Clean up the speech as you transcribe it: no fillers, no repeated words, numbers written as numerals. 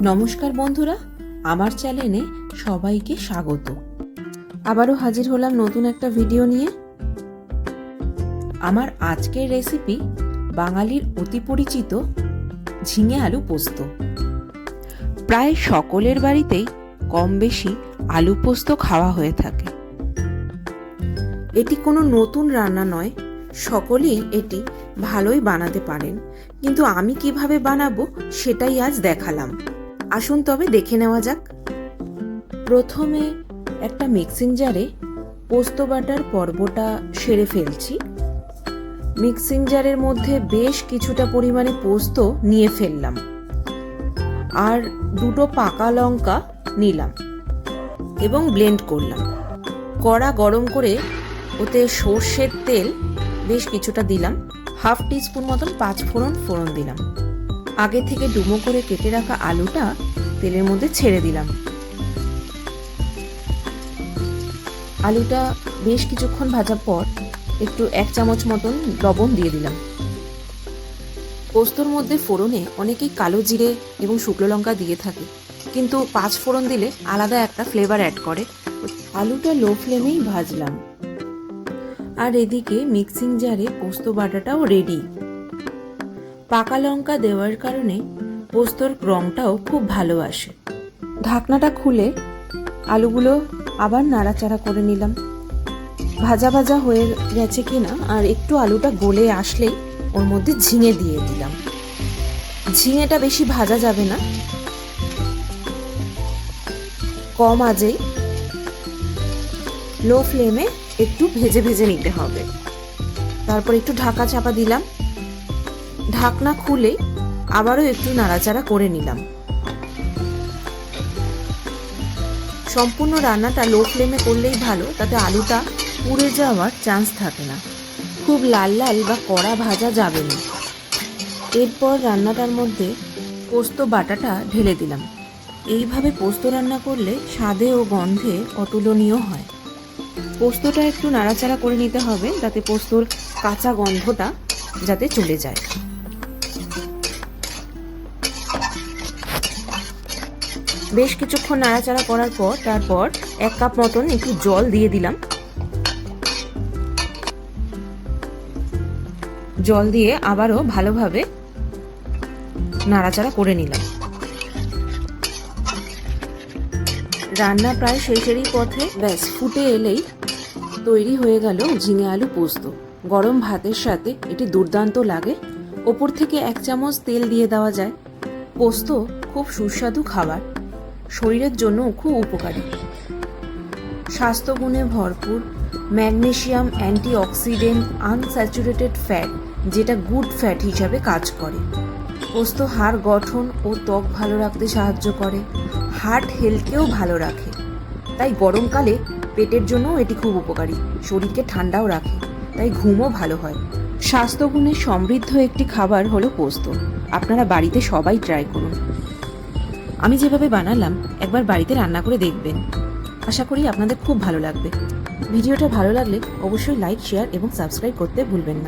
নমস্কার বন্ধুরা, আমার চ্যানেলে সবাইকে স্বাগত। আবারও হাজির হলাম নতুন একটা ভিডিও নিয়ে। আমার আজকের রেসিপি বাঙালির অতি পরিচিত ঝিঙে আলু পোস্ত। প্রায় সকলের বাড়িতেই কম বেশি আলু পোস্ত খাওয়া হয়ে থাকে। এটি কোনো নতুন রান্না নয়, সকলেই এটি ভালোই বানাতে পারেন, কিন্তু আমি কিভাবে বানাবো সেটাই আজ দেখালাম। আসুন তবে দেখে নেওয়া যাক। প্রথমে একটা মিক্সিং জারে পোস্ত বাটার পর্বটা সেরে ফেলছি। মিক্সিং জারের মধ্যে বেশ কিছুটা পরিমাণে পোস্ত নিয়ে ফেললাম, আর দুটো পাকা লঙ্কা নিলাম এবং ব্লেন্ড করলাম। কড়া গরম করে ওতে সর্ষের তেল বেশ কিছুটা দিলাম, হাফ টিস্পুন মতন পাঁচফোড়ন দিলাম। আগে থেকে ডুমো করে কেটে রাখা আলুটা তেলের মধ্যে ছেড়ে দিলাম। আলুটা বেশ কিছুক্ষণ ভাজার পর একটু 1 চামচ মতন লবণ দিয়ে দিলাম। পোস্তর মধ্যে ফোড়নে অনেকেই কালো জিরে এবং শুকনো লঙ্কা দিয়ে থাকে, কিন্তু 5 ফোড়ন দিলে আলাদা একটা ফ্লেভার অ্যাড করে। আলুটা লো ফ্লেমেই ভাজলাম, আর এদিকে মিক্সিং জারে পোস্ত বাটাটাও রেডি। পাকা লঙ্কা দেওয়ার কারণে পোস্তর রংটাও খুব ভালো আসে। ঢাকনাটা খুলে আলুগুলো আবার নাড়াচাড়া করে নিলাম। ভাজা ভাজা হয়ে গেছে কিনা আর একটু আলুটা গলে আসলেই ওর মধ্যে ঝিঙে দিয়ে দিলাম। ঝিঙেটা বেশি ভাজা যাবে না, কম আঁচেই লো ফ্লেমে একটু ভেজে ভেজে নিতে হবে। তারপর একটু ঢাকা চাপা দিলাম। ঢাকনা খুলে আবারও একটু নাড়াচাড়া করে নিলাম। সম্পূর্ণ রান্নাটা লো ফ্লেমে করলেই ভালো, তাতে আলুটা পুড়ে যাওয়ার চান্স থাকে না। খুব লাল লাল বা কড়া ভাজা যাবে না। এরপর রান্নাটার মধ্যে পোস্ত বাটাটা ঢেলে দিলাম। এইভাবে পোস্ত রান্না করলে স্বাদে ও গন্ধে অতুলনীয় হয়। পোস্তটা একটু নাড়াচাড়া করে নিতে হবে, যাতে পোস্তর কাঁচা গন্ধটা যাতে চলে যায়। বেশ কিছুক্ষণ নাড়াচাড়া করার পর তারপর 1 কাপ মতন একটু জল দিয়ে দিলাম। জল দিয়ে আবারও ভালোভাবে নাড়াচাড়া করে নিলাম। রান্না প্রায় শেষেরই পথে। ব্যাস ফুটে এলেই তৈরি হয়ে গেল ঝিঙে আলু পোস্ত। গরম ভাতের সাথে এটি দুর্দান্ত লাগে। ওপর থেকে 1 চামচ তেল দিয়ে দেওয়া যায়। পোস্ত খুব সুস্বাদু খাবার, শরীরের জন্য খুব উপকারী, স্বাস্থ্যগুণে ভরপুর, ম্যাগনেসিয়াম, অ্যান্টিঅক্সিডেন্ট, আনস্যাচুরেটেড ফ্যাট, যেটা গুড ফ্যাট হিসাবে কাজ করে। পোস্ত হাড় গঠন ও ত্বক ভালো রাখতে সাহায্য করে, হার্ট হেলথকেও ভালো রাখে। তাই গরমকালে পেটের জন্যও এটি খুব উপকারী, শরীরকে ঠান্ডাও রাখে, তাই ঘুমও ভালো হয়। স্বাস্থ্যগুণে সমৃদ্ধ একটি খাবার হলো পোস্ত। আপনারা বাড়িতে সবাই ট্রাই করুন। আমি যেভাবে বানালাম একবার বাড়িতে রান্না করে দেখবেন, আশা করি আপনাদের খুব ভালো লাগবে। ভিডিওটা ভালো লাগলে অবশ্যই লাইক, শেয়ার এবং সাবস্ক্রাইব করতে ভুলবেন না।